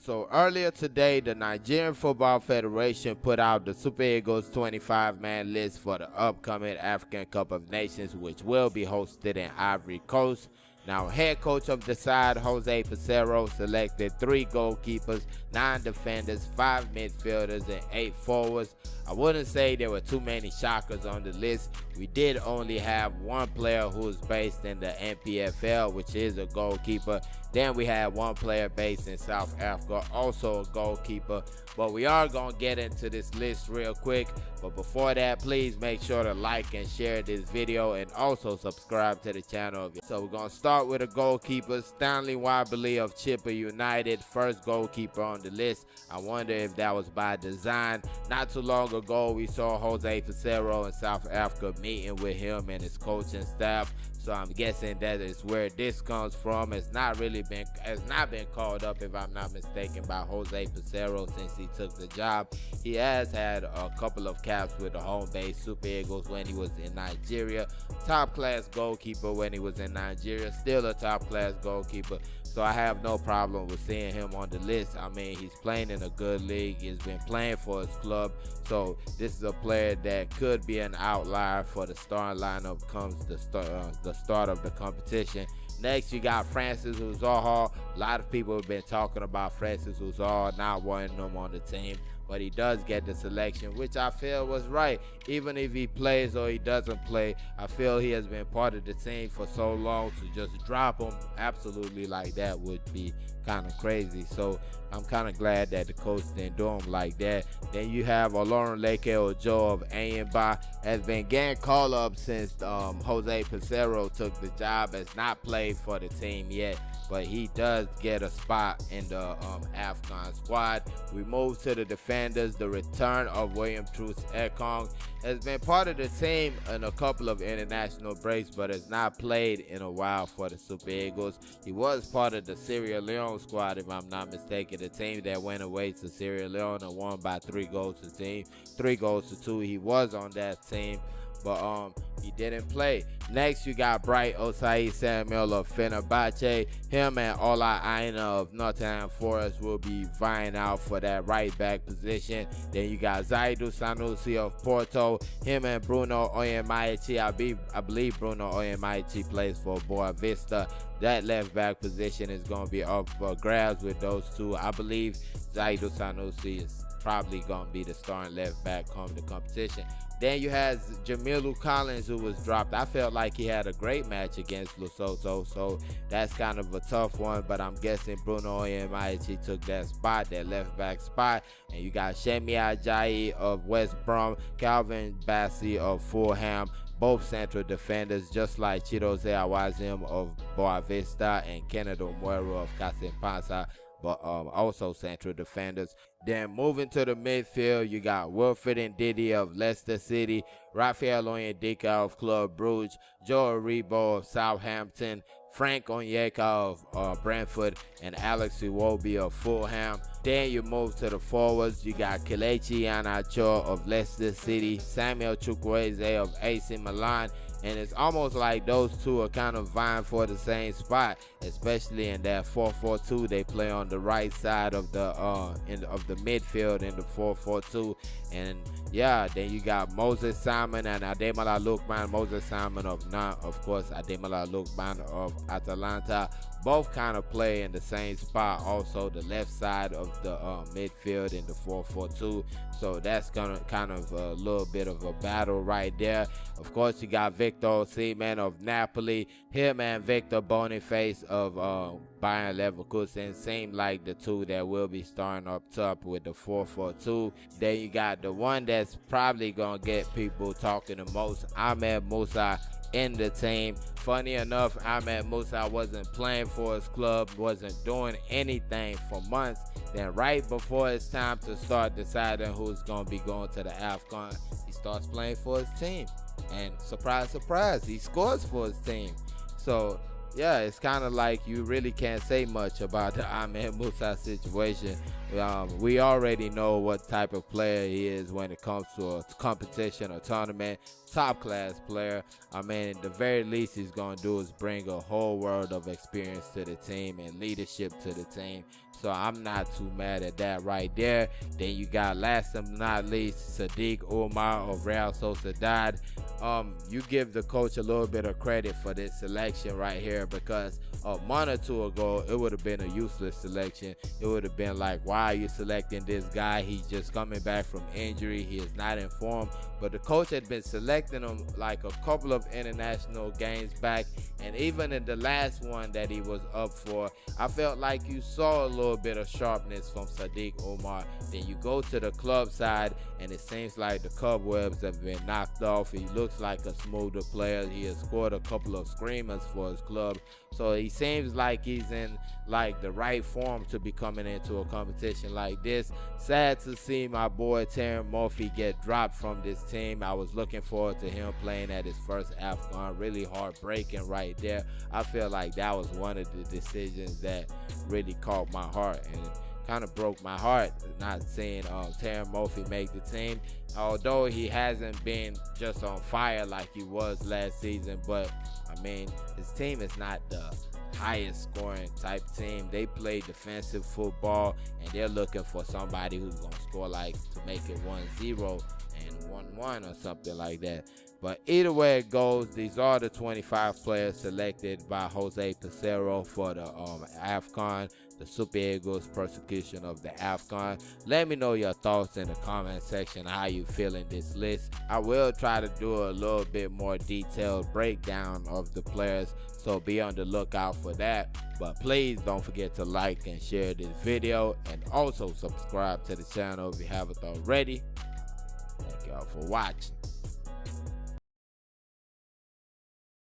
So earlier today, the Nigerian Football Federation put out the Super Eagles 25-man list for the upcoming African Cup of Nations, which will be hosted in Ivory Coast. Now, head coach of the side, Jose Pizarro, selected 3 goalkeepers, 9 defenders, 5 midfielders, and 8 forwards. I wouldn't say there were too many shockers on the list. We did only have one player who is based in the NPFL, which is a goalkeeper. Then we had one player based in South Africa, also a goalkeeper. But we are going to get into this list real quick. But before that, please make sure to like and share this video and also subscribe to the channel. So we're going to start with a goalkeeper, Stanley Wabili of Chippa United, first goalkeeper on the list. I wonder if that was by design. Not too long ago, we saw Jose Pizarro in South Africa meeting with him and his coaching staff. So I'm guessing that is where this comes from. It's not been called up, if I'm not mistaken, by Jose Pizarro since he took the job. He has had a couple of caps with the home base Super Eagles when he was in Nigeria. Top class goalkeeper when he was in Nigeria. Still a top class goalkeeper. So I have no problem with seeing him on the list. I mean, he's playing in a good league. He's been playing for his club. So this is a player that could be an outlier for the starting lineup comes the start of the competition. Next, you got Francis Uzoho. A lot of people have been talking about Francis Uzoho, not wanting him on the team. But he does get the selection, which I feel was right. Even if he plays or he doesn't play, I feel he has been part of the team for so long. To just drop him absolutely like that would be kind of crazy. So I'm kind of glad that the coach didn't do him like that. Then you have Olorunleke Ojo of Enyimba, has been getting call up since Jose Pizarro took the job. Has not played for the team yet, but he does get a spot in the AFCON squad. We move to the defenders. The return of William Truce Ekong has been part of the team in a couple of international breaks, but has not played in a while for the Super Eagles. He was part of the Sierra Leone squad, if I'm not mistaken, the team that went away to Sierra Leone and won by 3 goals to 2. He was on that team, but he didn't play. Next, you got Bright Osai Samuel of Fenerbahce. Him and Ola Aina of Nottingham Forest will be vying out for that right back position. Then you got Zaidu Sanusi of Porto. Him and Bruno Oyemaichi. I believe Bruno Oyemaichi plays for Boa Vista. That left back position is going to be up for grabs with those two. I believe Zaidu Sanusi is probably going to be the starting left back come the competition. Then you had Jamilu Collins, who was dropped. I felt like he had a great match against Lesotho, so that's kind of a tough one. But I'm guessing Bruno Oyemaichi took that spot, that left back spot. And you got Shemi Ajayi of West Brom, Calvin Bassey of Fulham, both central defenders, just like Chidozie Awazim of Boa Vista and Kenneth Omweru of Kasimpansa, but also central defenders. Then moving to the midfield, you got Wilfred Ndidi of Leicester City, Rafael Onyedika of Club Brugge, Joe Aribo of Southampton, Frank Onyeka of Brentford, and Alex Iwobi of Fulham. Then you move to the forwards. You got Kelechi Iheanacho of Leicester City, Samuel Chukwueze of AC Milan. And it's almost like those two are kind of vying for the same spot, especially in that 4-4-2. They play on the right side of the midfield in the 4-4-2. And yeah, then you got Moses Simon and Ademola Lookman. Moses Simon of Nantes, of course, Ademola Lookman of Atalanta. Both kind of play in the same spot, also the left side of the midfield in the 4-4-2. So that's gonna kind of a little bit of a battle right there. Of course, you got Victor Osimhen of Napoli. Him and Victor Boniface of Bayern Leverkusen seem like the two that will be starting up top with the 4-4-2. Then you got the one that's probably gonna get people talking the most, Ahmed Musa, in the team. Funny enough, Ahmed Musa wasn't playing for his club, wasn't doing anything for months. Then right before it's time to start deciding who's going to be going to the AFCON, he starts playing for his team. And surprise, surprise, he scores for his team. So yeah, it's kind of like you really can't say much about the Ahmed Musa situation. We already know what type of player he is when it comes to a competition or tournament. Top class player. I mean, the very least he's going to do is bring a whole world of experience to the team and leadership to the team. So I'm not too mad at that right there. Then you got, last but not least, Sadiq Umar of Real Sociedad. You give the coach a little bit of credit for this selection right here, because a month or two ago it would have been a useless selection. It would have been like, why are you selecting this guy? He's just coming back from injury. He is not in form. But the coach had been selecting him like a couple of international games back, and even in the last one that he was up for, I felt like you saw a little bit of sharpness from Sadiq Umar. Then you go to the club side, and it seems like the cobwebs have been knocked off. He looks like a smoother player. He has scored a couple of screamers for his club, so he seems like he's in like the right form to be coming into a competition like this. Sad to see my boy Terry Murphy get dropped from this team. I was looking forward to him playing at his first AFCON. Really heartbreaking right there. I feel like that was one of the decisions that really caught my heart and kind of broke my heart, not seeing Terry Murphy make the team. Although he hasn't been just on fire like he was last season, but I mean, his team is not the highest scoring type team. They play defensive football, and they're looking for somebody who's going to score, like, to make it 1-0 and 1-1 or something like that. But either way it goes, these are the 25 players selected by Jose Pizarro for the AFCON, the Super Eagles persecution of the AFCON. Let me know your thoughts in the comment section, how you feeling this list. I will try to do a little bit more detailed breakdown of the players, so be on the lookout for that. But please don't forget to like and share this video, and also subscribe to the channel if you haven't already. Thank y'all for watching.